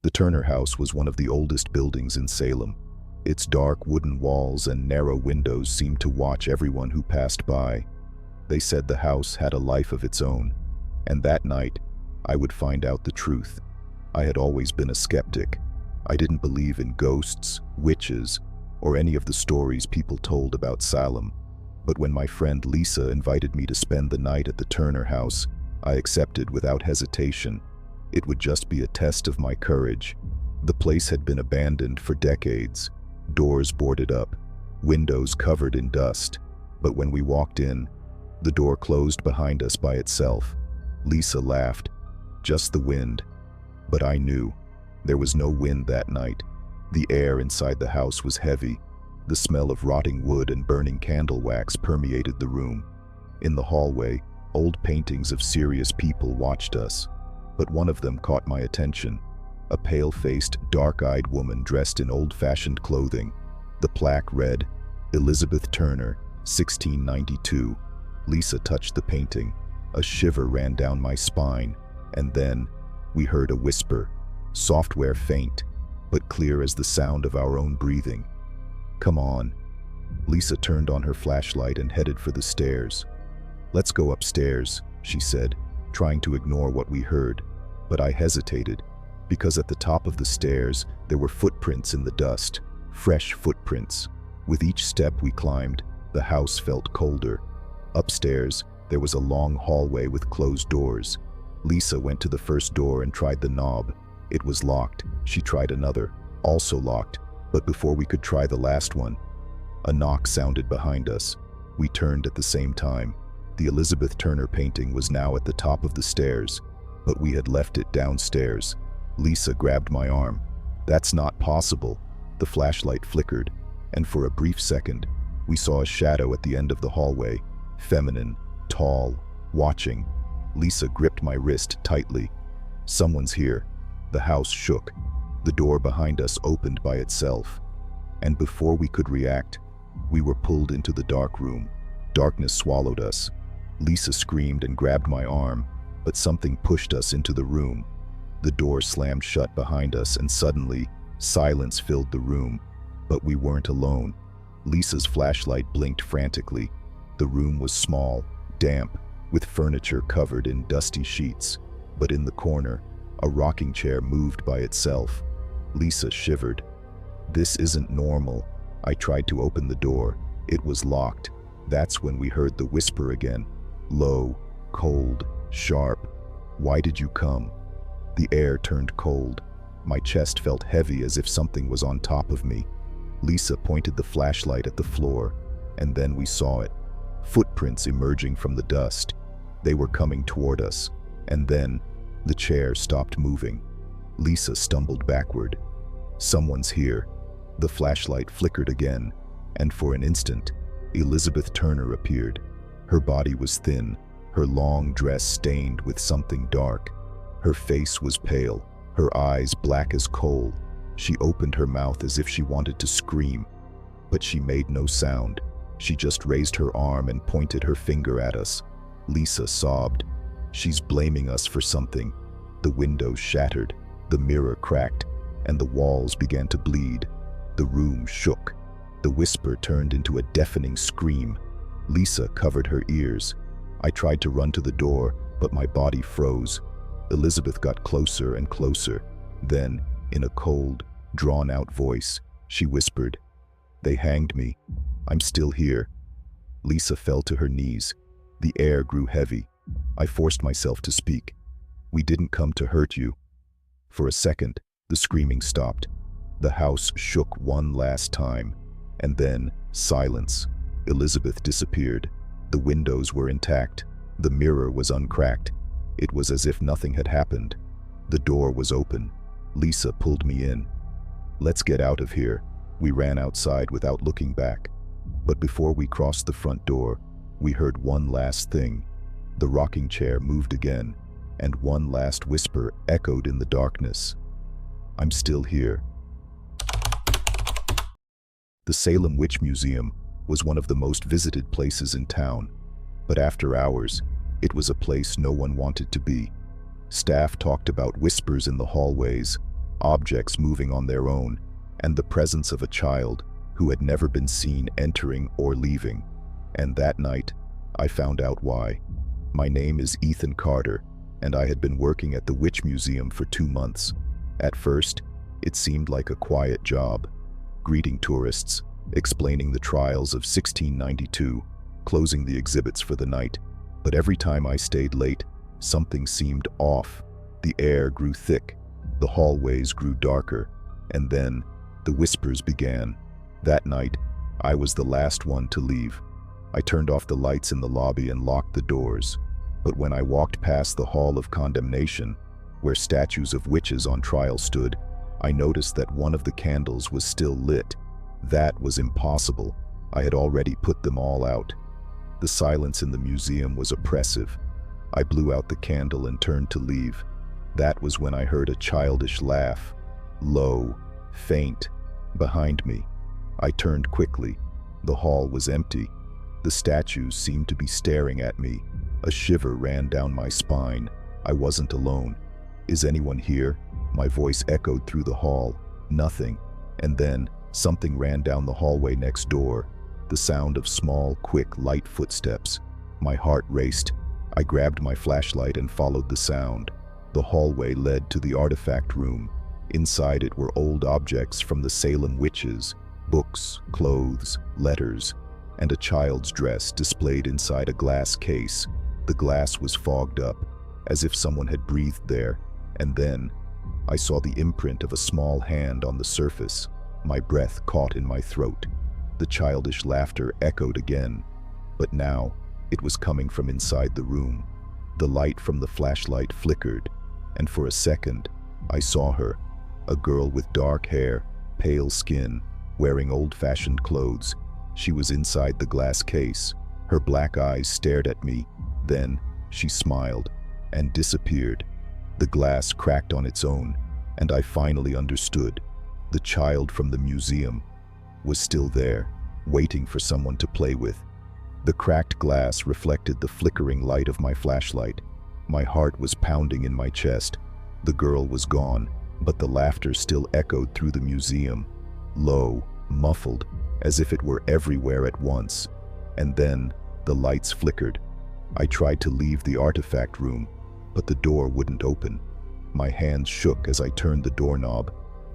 The Turner House was one of the oldest buildings in Salem. Its dark wooden walls and narrow windows seemed to watch everyone who passed by. They said the house had a life of its own, and that night, I would find out the truth. I had always been a skeptic. I didn't believe in ghosts, witches, or any of the stories people told about Salem. But when my friend Lisa invited me to spend the night at the Turner House, I accepted without hesitation. It would just be a test of my courage. The place had been abandoned for decades, doors boarded up, windows covered in dust. But when we walked in, the door closed behind us by itself. Lisa laughed. Just the wind. But I knew. There was no wind that night. The air inside the house was heavy. The smell of rotting wood and burning candle wax permeated the room. In the hallway, old paintings of serious people watched us. But one of them caught my attention. A pale-faced, dark-eyed woman dressed in old-fashioned clothing. The plaque read, Elizabeth Turner, 1692. Lisa touched the painting. A shiver ran down my spine, and then we heard a whisper, software faint, but clear as the sound of our own breathing. Come on. Lisa turned on her flashlight and headed for the stairs. Let's go upstairs, she said, trying to ignore what we heard. But I hesitated, because at the top of the stairs there were footprints in the dust, fresh footprints. With each step we climbed, the house felt colder. Upstairs, there was a long hallway with closed doors. Lisa went to the first door and tried the knob. It was locked. She tried another, also locked. But before we could try the last one, a knock sounded behind us. We turned at the same time. The Elizabeth Turner painting was now at the top of the stairs, but we had left it downstairs. Lisa grabbed my arm. That's not possible. The flashlight flickered, and for a brief second, we saw a shadow at the end of the hallway, feminine, tall, watching. Lisa gripped my wrist tightly. Someone's here. The house shook. The door behind us opened by itself. And before we could react, we were pulled into the dark room. Darkness swallowed us. Lisa screamed and grabbed my arm, but something pushed us into the room. The door slammed shut behind us, and suddenly, silence filled the room. But we weren't alone. Lisa's flashlight blinked frantically. The room was small, damp, with furniture covered in dusty sheets. But in the corner, a rocking chair moved by itself. Lisa shivered. This isn't normal. I tried to open the door. It was locked. That's when we heard the whisper again. Low, cold, sharp. Why did you come? The air turned cold. My chest felt heavy as if something was on top of me. Lisa pointed the flashlight at the floor, and then we saw it. Footprints emerging from the dust. They were coming toward us, and then the chair stopped moving. Lisa stumbled backward. Someone's here. The flashlight flickered again, and for an instant, Elizabeth Turner appeared. Her body was thin, her long dress stained with something dark. Her face was pale, her eyes black as coal. She opened her mouth as if she wanted to scream, but she made no sound. She just raised her arm and pointed her finger at us. Lisa sobbed. She's blaming us for something. The windows shattered, the mirror cracked, and the walls began to bleed. The room shook. The whisper turned into a deafening scream. Lisa covered her ears. I tried to run to the door, but my body froze. Elizabeth got closer and closer. Then, in a cold, drawn-out voice, she whispered, "They hanged me. I'm still here." Lisa fell to her knees. The air grew heavy. I forced myself to speak. "We didn't come to hurt you." For a second, the screaming stopped. The house shook one last time, and then silence. Elizabeth disappeared. The windows were intact. The mirror was uncracked. It was as if nothing had happened. The door was open. Lisa pulled me in. "Let's get out of here." We ran outside without looking back. But before we crossed the front door, we heard one last thing. The rocking chair moved again, and one last whisper echoed in the darkness. "I'm still here." The Salem Witch Museum was one of the most visited places in town, but after hours, it was a place no one wanted to be. Staff talked about whispers in the hallways, objects moving on their own, and the presence of a child who had never been seen entering or leaving. And that night, I found out why. My name is Ethan Carter, and I had been working at the Witch Museum for 2 months. At first, it seemed like a quiet job, greeting tourists, explaining the trials of 1692, closing the exhibits for the night. But every time I stayed late, something seemed off. The air grew thick, the hallways grew darker, and then the whispers began. That night, I was the last one to leave. I turned off the lights in the lobby and locked the doors. But when I walked past the Hall of Condemnation, where statues of witches on trial stood, I noticed that one of the candles was still lit. That was impossible. I had already put them all out. The silence in the museum was oppressive. I blew out the candle and turned to leave. That was when I heard a childish laugh, low, faint, behind me. I turned quickly. The hall was empty. The statues seemed to be staring at me. A shiver ran down my spine. I wasn't alone. "Is anyone here?" My voice echoed through the hall. Nothing. And then something ran down the hallway next door. The sound of small, quick, light footsteps. My heart raced. I grabbed my flashlight and followed the sound. The hallway led to the artifact room. Inside it were old objects from the Salem witches, books, clothes, letters, and a child's dress displayed inside a glass case. The glass was fogged up, as if someone had breathed there, and then I saw the imprint of a small hand on the surface. My breath caught in my throat. The childish laughter echoed again, but now it was coming from inside the room. The light from the flashlight flickered, and for a second, I saw her, a girl with dark hair, pale skin, wearing old-fashioned clothes. She was inside the glass case. Her black eyes stared at me. Then she smiled and disappeared. The glass cracked on its own, and I finally understood. The child from the museum was still there, waiting for someone to play with. The cracked glass reflected the flickering light of my flashlight. My heart was pounding in my chest. The girl was gone, but the laughter still echoed through the museum, low, muffled, as if it were everywhere at once. And then the lights flickered. I tried to leave the artifact room, but the door wouldn't open. My hands shook as I turned the doorknob,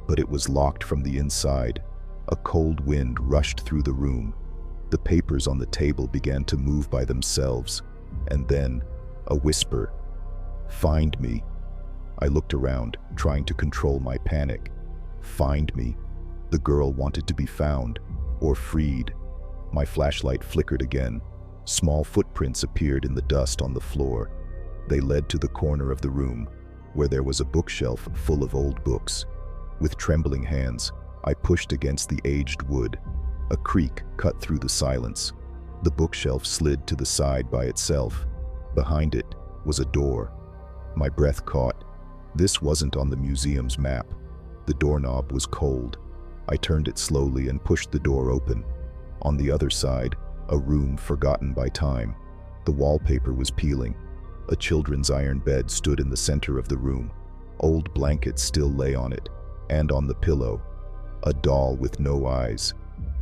but it was locked from the inside. A cold wind rushed through the room. The papers on the table began to move by themselves, and then a whisper, "Find me." I looked around, trying to control my panic. Find me. The girl wanted to be found, or freed. My flashlight flickered again. Small footprints appeared in the dust on the floor. They led to the corner of the room, where there was a bookshelf full of old books. With trembling hands, I pushed against the aged wood. A creak cut through the silence. The bookshelf slid to the side by itself. Behind it was a door. My breath caught. This wasn't on the museum's map. The doorknob was cold. I turned it slowly and pushed the door open. On the other side, a room forgotten by time. The wallpaper was peeling. A children's iron bed stood in the center of the room. Old blankets still lay on it, and on the pillow, a doll with no eyes.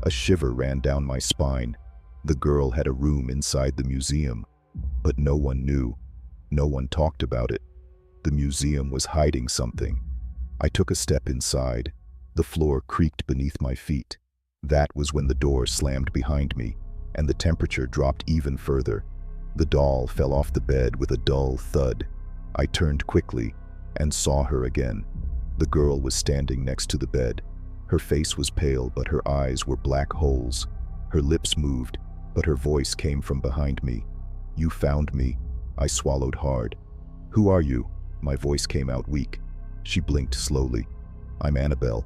A shiver ran down my spine. The girl had a room inside the museum, but no one knew. No one talked about it. The museum was hiding something. I took a step inside. The floor creaked beneath my feet. That was when the door slammed behind me, and the temperature dropped even further. The doll fell off the bed with a dull thud. I turned quickly and saw her again. The girl was standing next to the bed. Her face was pale, but her eyes were black holes. Her lips moved, but her voice came from behind me. "You found me." I swallowed hard. "Who are you?" My voice came out weak. She blinked slowly. "I'm Annabelle."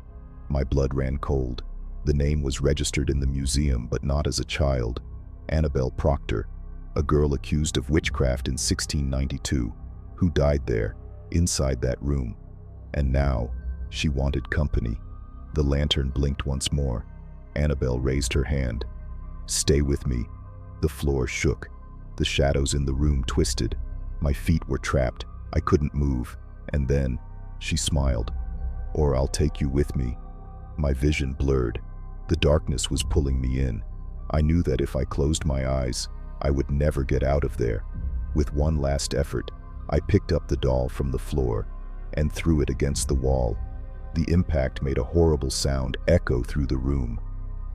My blood ran cold. The name was registered in the museum, but not as a child. Annabelle Proctor, a girl accused of witchcraft in 1692, who died there, inside that room. And now, she wanted company. The lantern blinked once more. Annabelle raised her hand. "Stay with me." The floor shook. The shadows in the room twisted. My feet were trapped. I couldn't move. And then, she smiled. or I'll take you with me." My vision blurred. The darkness was pulling me in. I knew that if I closed my eyes, I would never get out of there. With one last effort, I picked up the doll from the floor and threw it against the wall. The impact made a horrible sound echo through the room.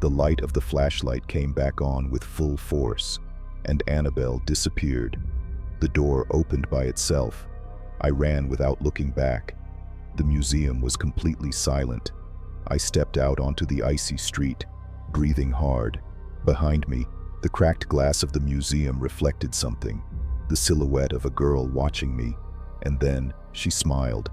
The light of the flashlight came back on with full force, and Annabelle disappeared. The door opened by itself. I ran without looking back. The museum was completely silent. I stepped out onto the icy street, breathing hard. Behind me, the cracked glass of the museum reflected something, the silhouette of a girl watching me, and then she smiled.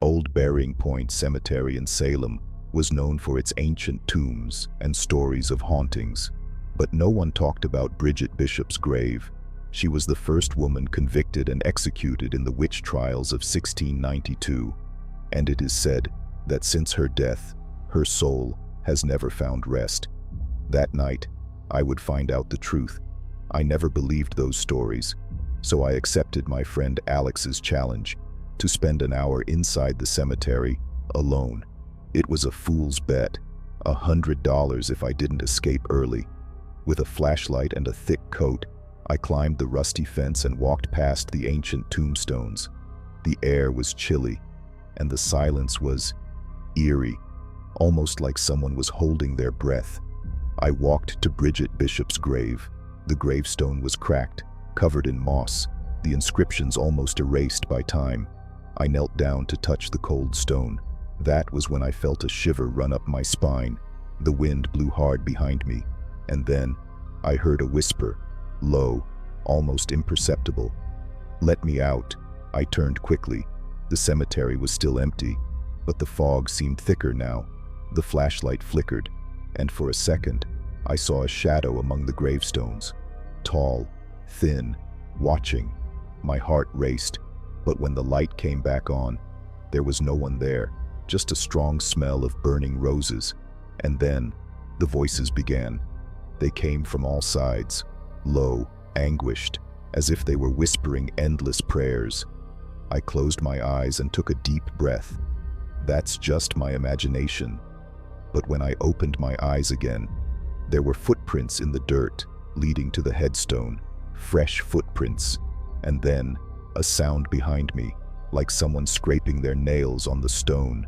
Old Burying Point Cemetery in Salem was known for its ancient tombs and stories of hauntings, but no one talked about Bridget Bishop's grave. She was the first woman convicted and executed in the witch trials of 1692, and it is said that since her death, her soul has never found rest. That night, I would find out the truth. I never believed those stories, so I accepted my friend Alex's challenge to spend an hour inside the cemetery alone. It was a fool's bet, $100 if I didn't escape early. With a flashlight and a thick coat, I climbed the rusty fence and walked past the ancient tombstones. The air was chilly, and the silence was eerie, almost like someone was holding their breath. I walked to Bridget Bishop's grave. The gravestone was cracked, covered in moss, the inscriptions almost erased by time. I knelt down to touch the cold stone. That was when I felt a shiver run up my spine. The wind blew hard behind me, and then I heard a whisper, low, almost imperceptible. "Let me out." I turned quickly. The cemetery was still empty, but the fog seemed thicker now. The flashlight flickered, and for a second, I saw a shadow among the gravestones. Tall, thin, watching. My heart raced, but when the light came back on, there was no one there, just a strong smell of burning roses. And then, the voices began. They came from all sides, low, anguished, as if they were whispering endless prayers. I closed my eyes and took a deep breath. That's just my imagination. But when I opened my eyes again, there were footprints in the dirt leading to the headstone, fresh footprints, and then a sound behind me, like someone scraping their nails on the stone.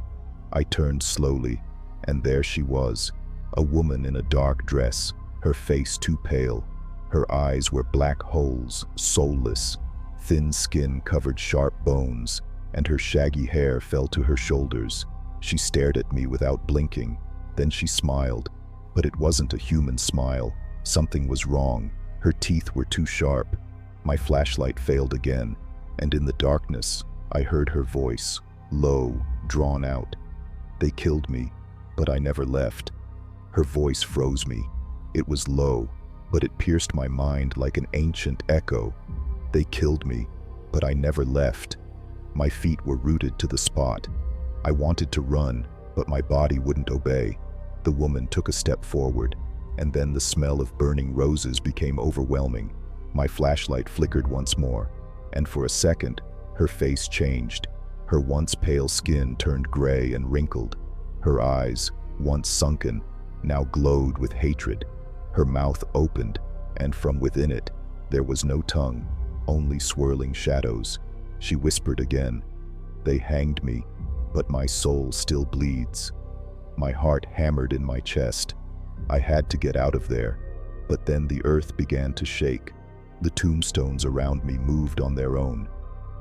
I turned slowly, and there she was, a woman in a dark dress, her face too pale. Her eyes were black holes, soulless. Thin skin covered sharp bones, and her shaggy hair fell to her shoulders. She stared at me without blinking. Then she smiled, but it wasn't a human smile. Something was wrong. Her teeth were too sharp. My flashlight failed again, and in the darkness, I heard her voice, low, drawn out. "They killed me, but I never left." Her voice froze me. It was low, but it pierced my mind like an ancient echo. "They killed me, but I never left." My feet were rooted to the spot. I wanted to run, but my body wouldn't obey. The woman took a step forward, and then the smell of burning roses became overwhelming. My flashlight flickered once more, and for a second, her face changed. Her once pale skin turned gray and wrinkled. Her eyes, once sunken, now glowed with hatred. Her mouth opened, and from within it, there was no tongue, only swirling shadows. She whispered again, "They hanged me, but my soul still bleeds." My heart hammered in my chest. I had to get out of there, but then the earth began to shake. The tombstones around me moved on their own.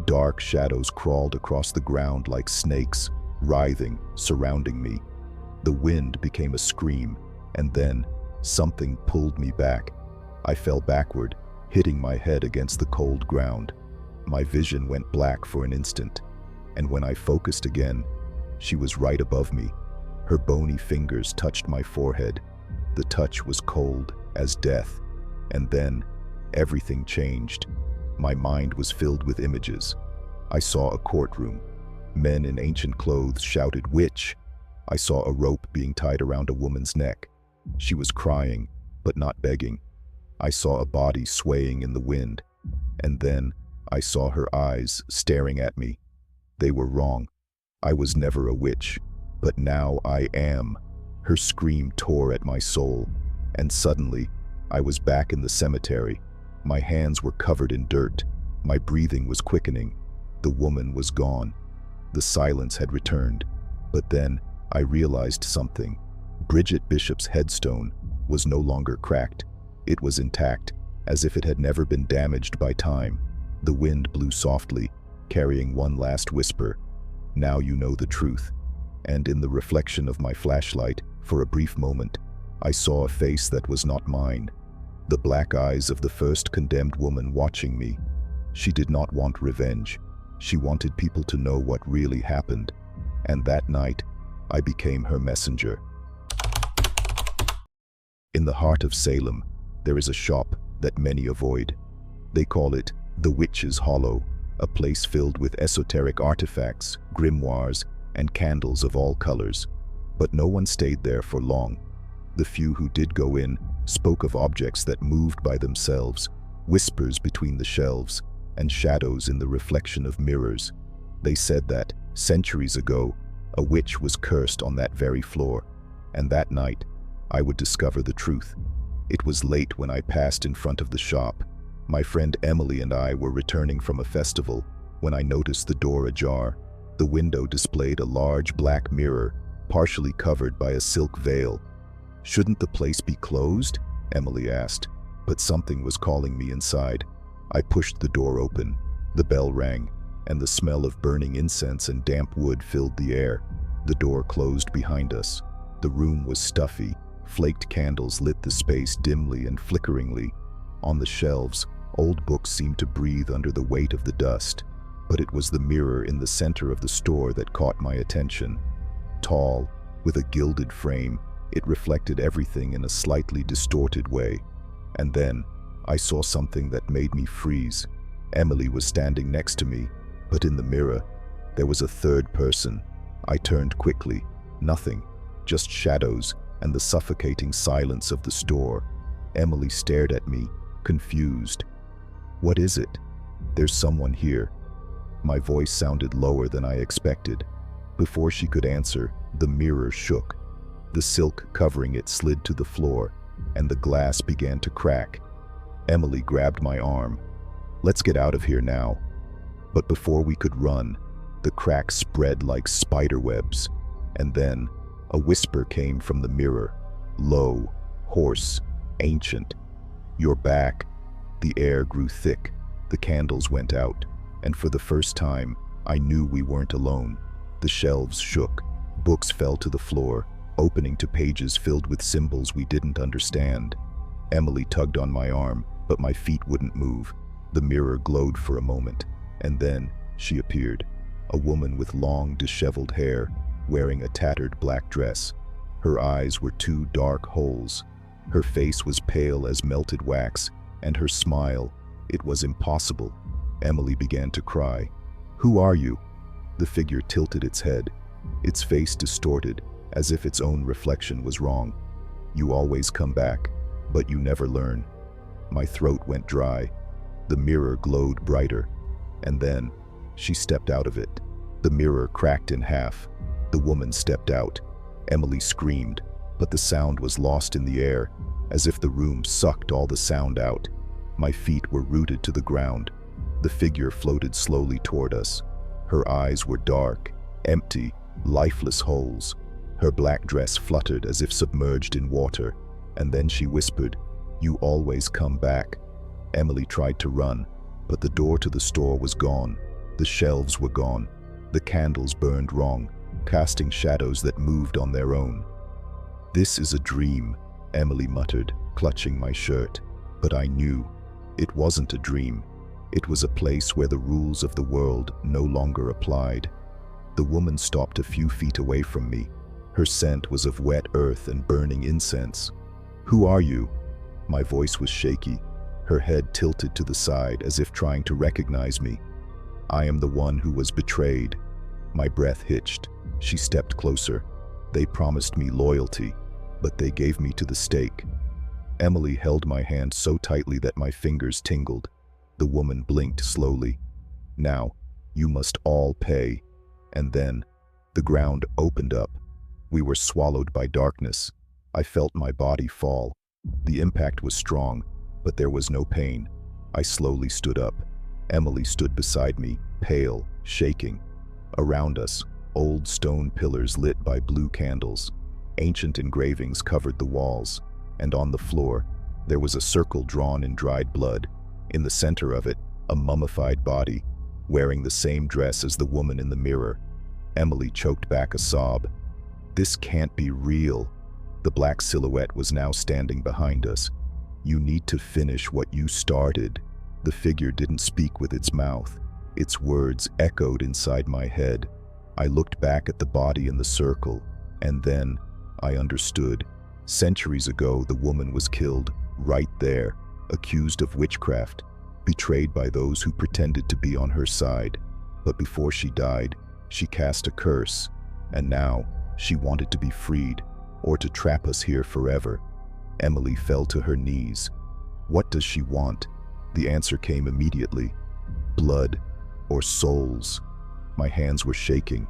Dark shadows crawled across the ground like snakes, writhing, surrounding me. The wind became a scream, and then something pulled me back. I fell backward, hitting my head against the cold ground. My vision went black for an instant, and when I focused again, she was right above me. Her bony fingers touched my forehead. The touch was cold as death, and then everything changed. My mind was filled with images. I saw a courtroom. Men in ancient clothes shouted, "Witch!" I saw a rope being tied around a woman's neck. She was crying, but not begging. I saw a body swaying in the wind, and then I saw her eyes staring at me. They were wrong. I was never a witch, but now I am. Her scream tore at my soul, and suddenly, I was back in the cemetery. My hands were covered in dirt. My breathing was quickening. The woman was gone. The silence had returned. But then, I realized something. Bridget Bishop's headstone was no longer cracked. It was intact, as if it had never been damaged by time. The wind blew softly, carrying one last whisper. Now you know the truth. And in the reflection of my flashlight, for a brief moment, I saw a face that was not mine. The black eyes of the first condemned woman watching me. She did not want revenge. She wanted people to know what really happened. And that night, I became her messenger. In the heart of Salem, there is a shop that many avoid. They call it the Witch's Hollow, a place filled with esoteric artifacts, grimoires, and candles of all colors. But no one stayed there for long. The few who did go in spoke of objects that moved by themselves, whispers between the shelves, and shadows in the reflection of mirrors. They said that, centuries ago, a witch was cursed on that very floor, and that night, I would discover the truth. It was late when I passed in front of the shop. My friend Emily and I were returning from a festival when I noticed the door ajar. The window displayed a large black mirror, partially covered by a silk veil. "Shouldn't the place be closed?" Emily asked, but something was calling me inside. I pushed the door open. The bell rang, and the smell of burning incense and damp wood filled the air. The door closed behind us. The room was stuffy. Flaked candles lit the space dimly and flickeringly. On the shelves, old books seemed to breathe under the weight of the dust. But it was the mirror in the center of the store that caught my attention. Tall, with a gilded frame, it reflected everything in a slightly distorted way. And then, I saw something that made me freeze. Emily was standing next to me, but in the mirror, there was a third person. I turned quickly. Nothing, just shadows and the suffocating silence of the store. Emily stared at me, confused. "What is it?" "There's someone here." My voice sounded lower than I expected. Before she could answer, the mirror shook. The silk covering it slid to the floor, and the glass began to crack. Emily grabbed my arm. "Let's get out of here now." But before we could run, the cracks spread like spider webs, and then a whisper came from the mirror, low, hoarse, ancient. "You're back." The air grew thick, the candles went out, and for the first time, I knew we weren't alone. The shelves shook, books fell to the floor, opening to pages filled with symbols we didn't understand. Emily tugged on my arm, but my feet wouldn't move. The mirror glowed for a moment, and then she appeared, a woman with long, disheveled hair, wearing a tattered black dress. Her eyes were two dark holes. Her face was pale as melted wax, and her smile, it was impossible. Emily began to cry. "Who are you?" The figure tilted its head, its face distorted, as if its own reflection was wrong. "You always come back, but you never learn." My throat went dry. The mirror glowed brighter, and then she stepped out of it. The mirror cracked in half. The woman stepped out. Emily screamed, but the sound was lost in the air, as if the room sucked all the sound out. My feet were rooted to the ground. The figure floated slowly toward us. Her eyes were dark, empty, lifeless holes. Her black dress fluttered as if submerged in water, and then she whispered, "You always come back." Emily tried to run, but the door to the store was gone. The shelves were gone. The candles burned wrong, casting shadows that moved on their own. "This is a dream," Emily muttered, clutching my shirt. But I knew it wasn't a dream. It was a place where the rules of the world no longer applied. The woman stopped a few feet away from me. Her scent was of wet earth and burning incense. "Who are you?" My voice was shaky. Her head tilted to the side as if trying to recognize me. "I am the one who was betrayed." My breath hitched. She stepped closer. "They promised me loyalty, but they gave me to the stake." Emily held my hand so tightly that my fingers tingled. The woman blinked slowly. "Now, you must all pay." And then, the ground opened up. We were swallowed by darkness. I felt my body fall. The impact was strong, but there was no pain. I slowly stood up. Emily stood beside me, pale, shaking. Around us, old stone pillars lit by blue candles. Ancient engravings covered the walls, and on the floor, there was a circle drawn in dried blood. In the center of it, a mummified body, wearing the same dress as the woman in the mirror. Emily choked back a sob. "This can't be real." The black silhouette was now standing behind us. "You need to finish what you started." The figure didn't speak with its mouth. Its words echoed inside my head. I looked back at the body in the circle, and then I understood. Centuries ago, the woman was killed, right there, accused of witchcraft, betrayed by those who pretended to be on her side. But before she died, she cast a curse, and now she wanted to be freed, or to trap us here forever. Emily fell to her knees. What does she want? The answer came immediately. Blood or souls. My hands were shaking.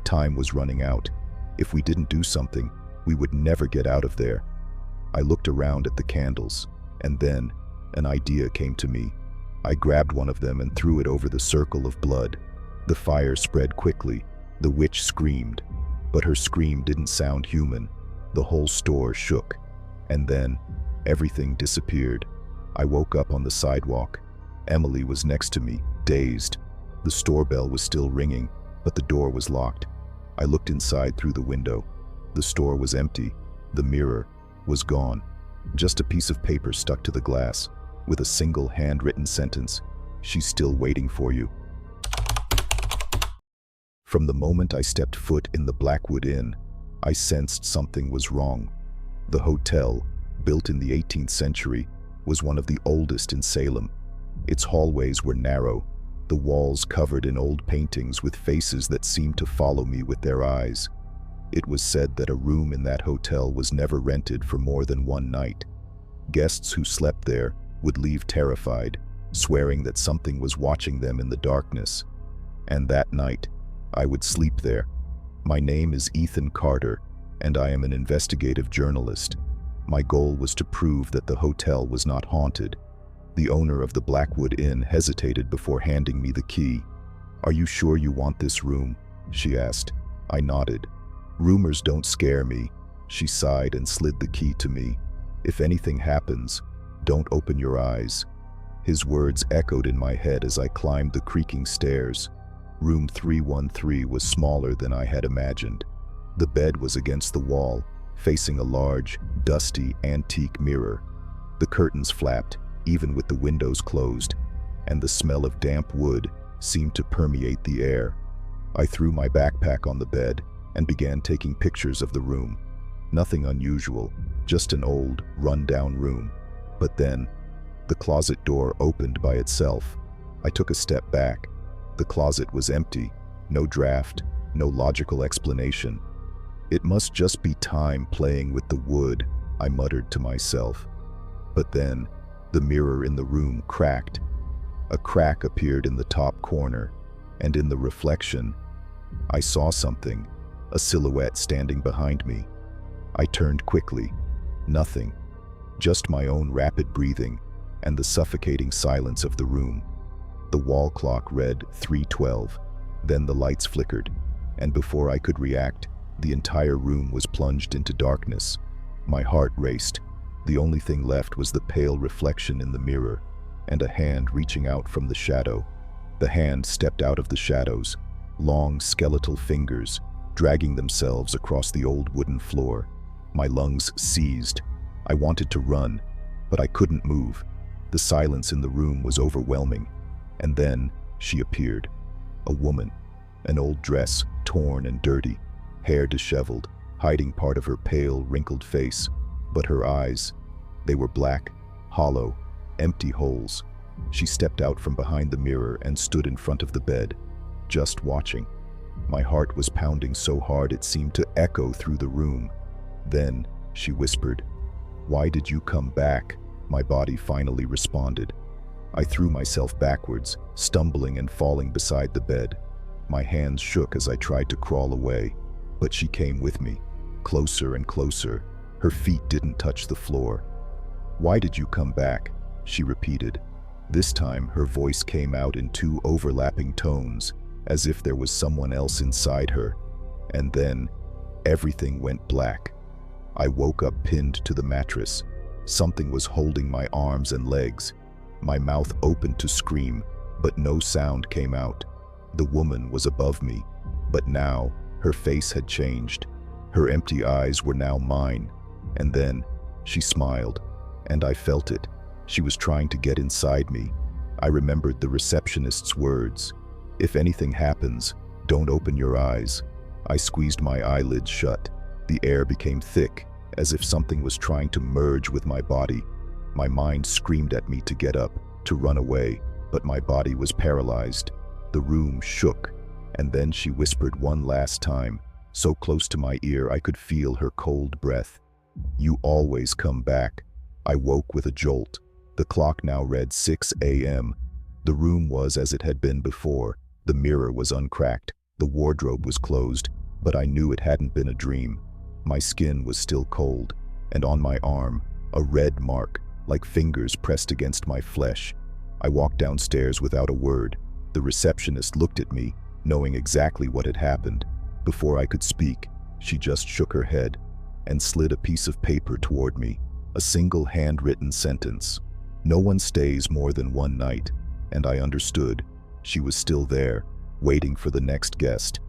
Time was running out. If we didn't do something, we would never get out of there. I looked around at the candles, and then an idea came to me. I grabbed one of them and threw it over the circle of blood. The fire spread quickly. The witch screamed, but her scream didn't sound human. The whole store shook, and then everything disappeared. I woke up on the sidewalk. Emily was next to me, dazed. The store bell was still ringing, but the door was locked. I looked inside through the window. The store was empty. The mirror was gone. Just a piece of paper stuck to the glass, with a single handwritten sentence: "She's still waiting for you." From the moment I stepped foot in the Blackwood Inn, I sensed something was wrong. The hotel, built in the 18th century, was one of the oldest in Salem. Its hallways were narrow, the walls covered in old paintings with faces that seemed to follow me with their eyes. It was said that a room in that hotel was never rented for more than one night. Guests who slept there would leave terrified, swearing that something was watching them in the darkness. And that night, I would sleep there. My name is Ethan Carter, and I am an investigative journalist. My goal was to prove that the hotel was not haunted. The owner of the Blackwood Inn hesitated before handing me the key. "Are you sure you want this room?" she asked. I nodded. "Rumors don't scare me." She sighed and slid the key to me. "If anything happens, don't open your eyes." His words echoed in my head as I climbed the creaking stairs. Room 313 was smaller than I had imagined. The bed was against the wall, facing a large, dusty, antique mirror. The curtains flapped, even with the windows closed, and the smell of damp wood seemed to permeate the air. I threw my backpack on the bed and began taking pictures of the room. Nothing unusual, just an old, run-down room. But then, the closet door opened by itself. I took a step back. The closet was empty, no draft, no logical explanation. "It must just be time playing with the wood," I muttered to myself. But then, the mirror in the room cracked. A crack appeared in the top corner, and in the reflection, I saw something, a silhouette standing behind me. I turned quickly. Nothing. Just my own rapid breathing and the suffocating silence of the room. The wall clock read 3:12. Then the lights flickered, and before I could react, the entire room was plunged into darkness. My heart raced. The only thing left was the pale reflection in the mirror, and a hand reaching out from the shadow. The hand stepped out of the shadows, long skeletal fingers dragging themselves across the old wooden floor. My lungs seized. I wanted to run, but I couldn't move. The silence in the room was overwhelming. And then she appeared. A woman, an old dress torn and dirty, hair disheveled, hiding part of her pale, wrinkled face. But her eyes, they were black, hollow, empty holes. She stepped out from behind the mirror and stood in front of the bed, just watching. My heart was pounding so hard it seemed to echo through the room. Then she whispered, "Why did you come back?" My body finally responded. I threw myself backwards, stumbling and falling beside the bed. My hands shook as I tried to crawl away, but she came with me, closer and closer. Her feet didn't touch the floor. "Why did you come back?" she repeated. This time, her voice came out in two overlapping tones, as if there was someone else inside her. And then, everything went black. I woke up pinned to the mattress. Something was holding my arms and legs. My mouth opened to scream, but no sound came out. The woman was above me, but now her face had changed. Her empty eyes were now mine. And then she smiled, and I felt it. She was trying to get inside me. I remembered the receptionist's words. "If anything happens, don't open your eyes." I squeezed my eyelids shut. The air became thick, as if something was trying to merge with my body. My mind screamed at me to get up, to run away, but my body was paralyzed. The room shook, and then she whispered one last time, so close to my ear I could feel her cold breath. "You always come back." I woke with a jolt. The clock now read 6 a.m. The room was as it had been before. The mirror was uncracked. The wardrobe was closed, but I knew it hadn't been a dream. My skin was still cold, and on my arm, a red mark, like fingers pressed against my flesh. I walked downstairs without a word. The receptionist looked at me, knowing exactly what had happened. Before I could speak, she just shook her head and slid a piece of paper toward me, a single handwritten sentence. "No one stays more than one night," and I understood. She was still there, waiting for the next guest.